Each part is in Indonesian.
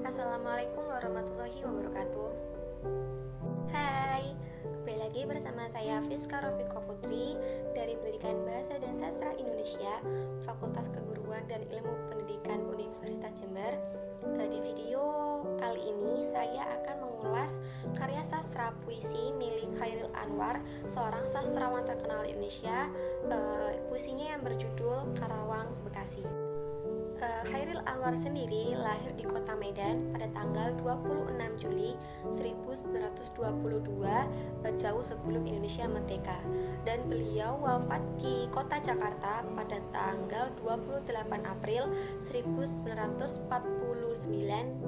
Assalamualaikum warahmatullahi wabarakatuh. Hai, kembali lagi bersama saya Fiska Rofiko Putri dari Pendidikan Bahasa dan Sastra Indonesia, Fakultas Keguruan dan Ilmu Pendidikan Universitas Jember. Di video kali ini saya akan mengulas karya sastra puisi milik Chairil Anwar, seorang sastrawan terkenal di Indonesia. Puisinya yang berjudul Karawang, Bekasi. Chairil Anwar sendiri lahir di kota Medan pada tanggal 26 Juli 1922, jauh sebelum Indonesia merdeka, dan beliau wafat di kota Jakarta pada tanggal 28 April 1949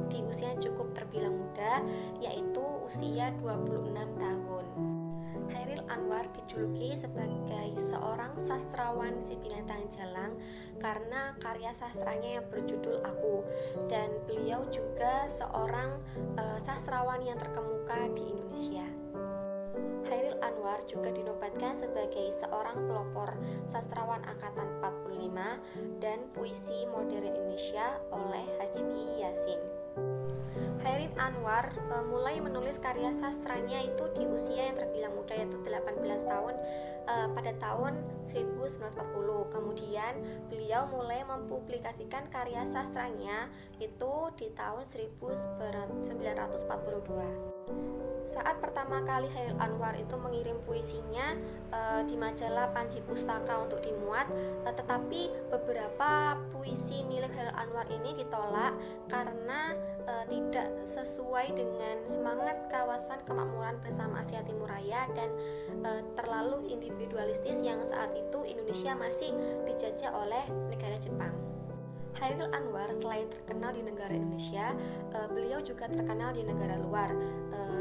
di usia cukup terbilang muda, yaitu usia 26 tahun. Chairil Anwar dijuluki sebagai seorang sastrawan si binatang jalang karena karya sastranya yang berjudul Aku, dan beliau juga seorang sastrawan yang terkemuka di Indonesia. Chairil Anwar juga dinobatkan sebagai seorang pelopor sastrawan angkatan 45 dan puisi modern Indonesia oleh Hajmi Yasin. Chairil Anwar mulai menulis karya sastranya itu di usia yang terbilang muda, yaitu 18 tahun pada tahun 1940. Kemudian beliau mulai mempublikasikan karya sastranya itu di tahun 1942. Saat pertama kali Chairil Anwar itu mengirim puisinya di majalah Panji Pustaka untuk dimuat, tetapi beberapa puisi milik Chairil Anwar ini ditolak karena tidak sesuai dengan semangat kawasan kemakmuran bersama Asia Timur Raya dan terlalu individualistis yang saat itu Indonesia masih dijajah oleh negara Jepang. Chairil Anwar selain terkenal di negara Indonesia, beliau juga terkenal di negara luar.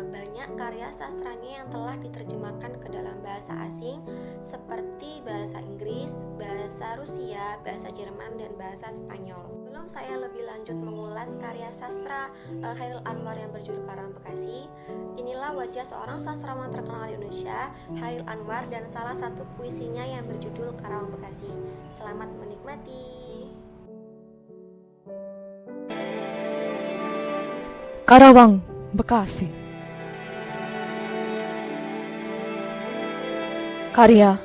Banyak karya sastranya yang telah diterjemahkan ke dalam bahasa asing seperti bahasa Inggris, bahasa Rusia, bahasa Jerman, dan bahasa Spanyol. Sebelum saya lebih lanjut mengulas karya sastra Chairil Anwar yang berjudul Karawang, Bekasi, inilah wajah seorang sastrawan terkenal di Indonesia, Chairil Anwar, dan salah satu puisinya yang berjudul Karawang, Bekasi. Selamat menikmati. Karawang, Bekasi. Karya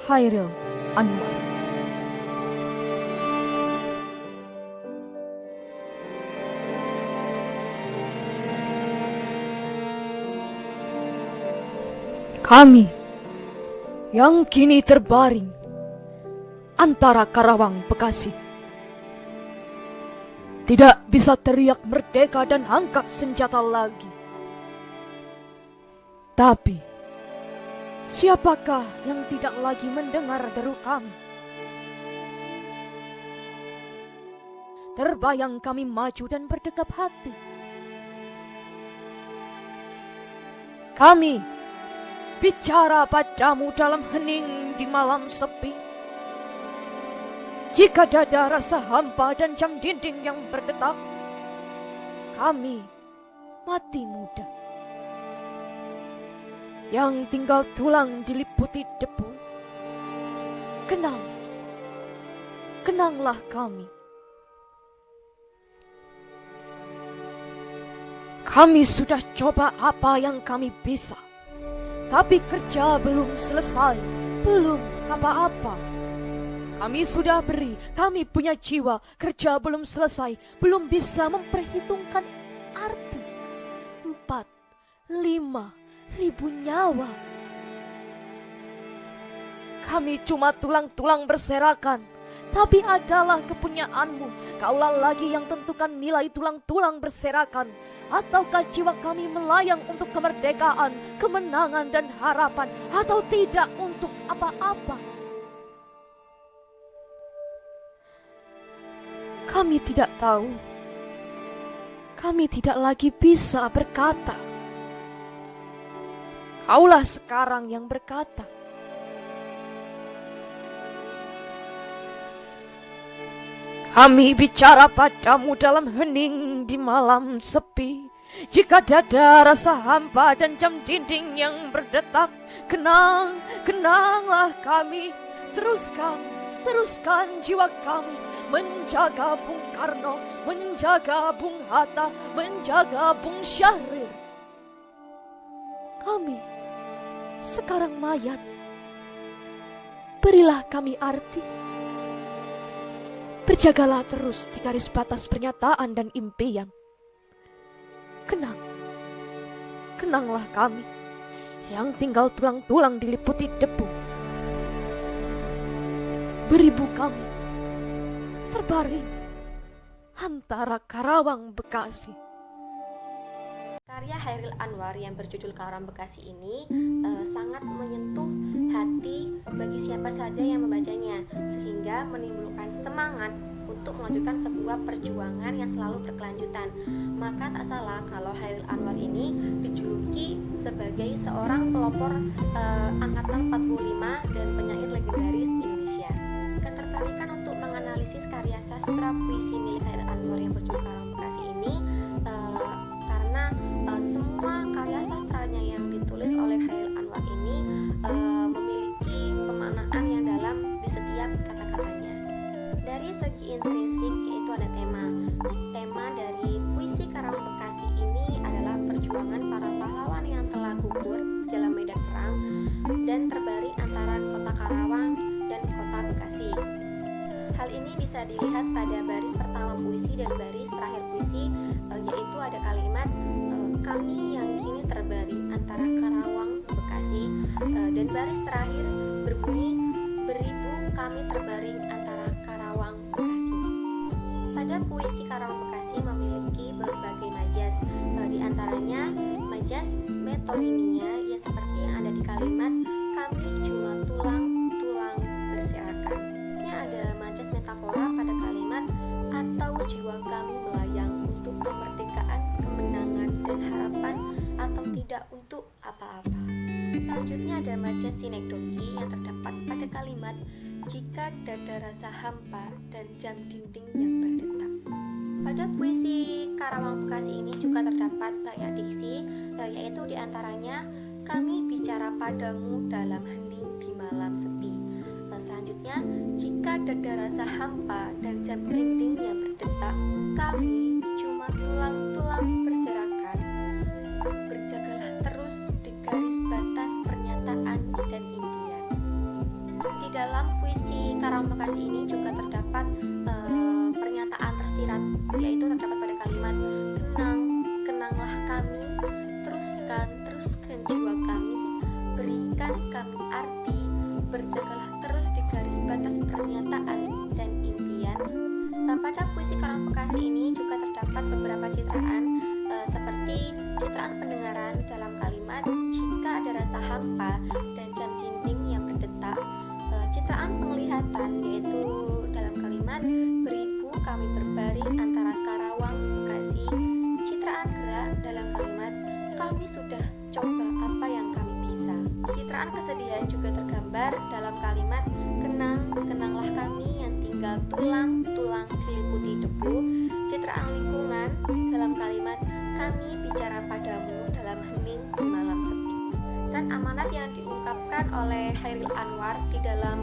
Chairil Anwar. Kami yang kini terbaring antara Karawang, Bekasi, tidak bisa teriak merdeka dan angkat senjata lagi. Tapi, siapakah yang tidak lagi mendengar deru kami? Terbayang kami maju dan berdekap hati. Kami bicara padamu dalam hening di malam sepi. Jika dada rasa hampa dan jam dinding yang berdetak, kami mati muda yang tinggal tulang diliputi debu. Kenanglah kami. Kami sudah coba apa yang kami bisa, tapi kerja belum selesai, belum apa-apa. Kami sudah beri, kami punya jiwa, kerja belum selesai, belum bisa memperhitungkan arti 4-5 ribu nyawa. Kami cuma tulang-tulang berserakan, tapi adalah kepunyaanmu. Kaulah lagi yang tentukan nilai tulang-tulang berserakan, ataukah jiwa kami melayang untuk kemerdekaan, kemenangan dan harapan, atau tidak untuk apa-apa. Kami tidak tahu. Kami tidak lagi bisa berkata. Kaulah sekarang yang berkata. Kami bicara padamu dalam hening di malam sepi. Jika dada rasa hampa dan jam dinding yang berdetak, kenanglah kami. Teruskan teruskan jiwa kami menjaga Bung Karno, menjaga Bung Hatta, menjaga Bung Syahrir. Kami sekarang mayat, berilah kami arti. Berjagalah terus di garis batas pernyataan dan impian. Kenanglah kami yang tinggal tulang-tulang diliputi debu. Beribu kami terbaring antara Karawang Bekasi. Karya Chairil Anwar yang berjudul Karawang Bekasi ini sangat menyentuh hati bagi siapa saja yang membacanya, sehingga menimbulkan semangat untuk melanjutkan sebuah perjuangan yang selalu berkelanjutan. Maka tak salah kalau Chairil Anwar ini dijuluki sebagai seorang pelopor angkatan 45 dan penyair legendaris Indonesia. Ketertarikan untuk menganalisis karya sastra puisi milik Chairil Anwar yang berjudul Karawang Bekasi ini karena semua karya sastranya yang ditulis oleh Chairil Anwar ini memiliki pemaknaan yang dalam di setiap kata-katanya. Dari segi intrinsik, yaitu ada tema dari puisi Karawang Bekasi ini adalah perjuangan para pahlawan yang telah gugur dalam medan perang dan terbaring antara kota Karawang dan kota Bekasi. Hal ini bisa dilihat pada baris pertama puisi dan baris terakhir puisi, yaitu ada kalimat kami yang kini terbaring antara Karawang Bekasi, dan baris terakhir berbunyi beribu kami terbaring antara Karawang Bekasi. Pada puisi Karawang Bekasi memiliki berbagai majas, di antaranya majas metonimia ya seperti yang ada di kalimat kami cuma tulang-tulang berserakan. Ini ada majas metafora pada kalimat atau jiwa kami melayang untuk kemerdekaan, kemenangan dan harapan atau tidak untuk apa-apa. Selanjutnya ada majas sinekdoki yang terdapat pada kalimat jika dada rasa hampa dan jam dinding yang berdetak. Pada puisi Karawang Bekasi ini juga terdapat banyak diksi, yaitu diantaranya kami bicara padamu dalam hening di malam sepi. Selanjutnya, jika dada rasa hampa dan jam dinding yang berdetak, kami cuma tulang-tulang berserakan. Berjagalah terus di garis batas pernyataan dan impian. Di dalam puisi Karawang Bekasi ini juga terdapat pernyataan tersirat, yaitu terdapat pada kalimat kenanglah kami, teruskan jiwa kami, berikan kami arti, berjagalah terus di garis batas pernyataan dan impian. Pada puisi Karawang Bekasi ini juga terdapat beberapa citraan, seperti citraan pendengaran dalam kalimat jika ada rasa hampa dan jam dinding yang berdetak, citraan penglihatan yaitu dalam kalimat beribu kami berbaring antara Karawang Bekasi, citraan gerak dalam kalimat kami sudah coba apa yang kami bisa. Citraan kesedihan juga tergambar dalam kalimat kenanglah kami yang tinggal tulang-tulang diliputi debu. Citraan lingkungan dalam kalimat kami bicara padamu dalam hening di malam sepi. Dan amanat yang diungkapkan oleh Chairil Anwar di dalam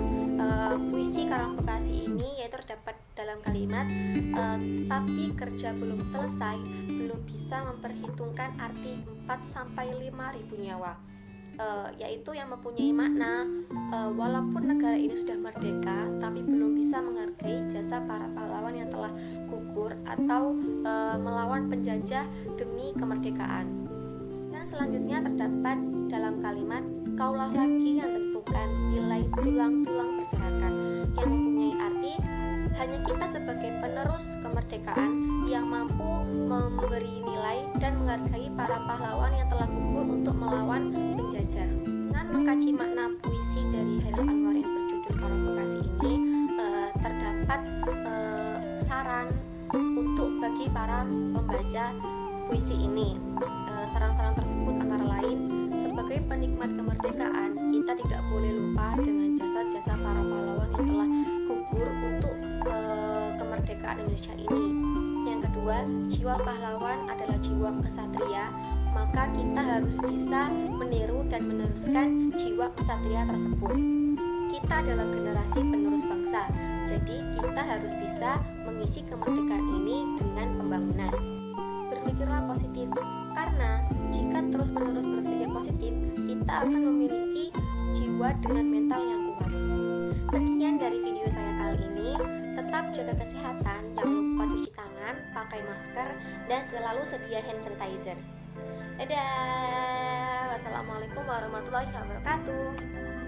puisi Karawang Bekasi ini yaitu terdapat dalam kalimat tapi kerja belum selesai, belum bisa memperhitungkan arti 4-5 ribu nyawa, yaitu yang mempunyai makna walaupun negara ini sudah merdeka tapi belum bisa menghargai jasa para pahlawan yang telah gugur atau melawan penjajah demi kemerdekaan. Dan selanjutnya terdapat dalam kalimat kaulah lagi yang tentukan nilai tulang-tulang berserakan, yang mempunyai arti hanya kita sebagai penerus kemerdekaan yang mampu memberi nilai dan menghargai para pahlawan yang telah gugur untuk melawan penjajah. Dengan mengkaji makna puisi dari Chairil Anwar yang berjudul Karawang Bekasi ini, terdapat saran untuk bagi para pembaca puisi ini. Saran-saran tersebut antara lain, sebagai penikmat kemerdekaan, kita tidak boleh lupa dengan jasa-jasa para pahlawan yang telah gugur untuk kemerdekaan Indonesia ini. Yang kedua, jiwa pahlawan adalah jiwa kesatria, maka kita harus bisa meniru dan meneruskan jiwa kesatria tersebut. Kita adalah generasi penerus bangsa bisa. Jadi kita harus bisa mengisi kemerdekaan ini dengan pembangunan. Berpikirlah positif, karena jika terus-menerus berpikir positif, kita akan memiliki jiwa dengan mental yang kuat. Sekian dari video saya kali ini. Tetap jaga kesehatan, jangan lupa cuci tangan, pakai masker, dan selalu sedia hand sanitizer. Dadah. Wassalamualaikum warahmatullahi wabarakatuh.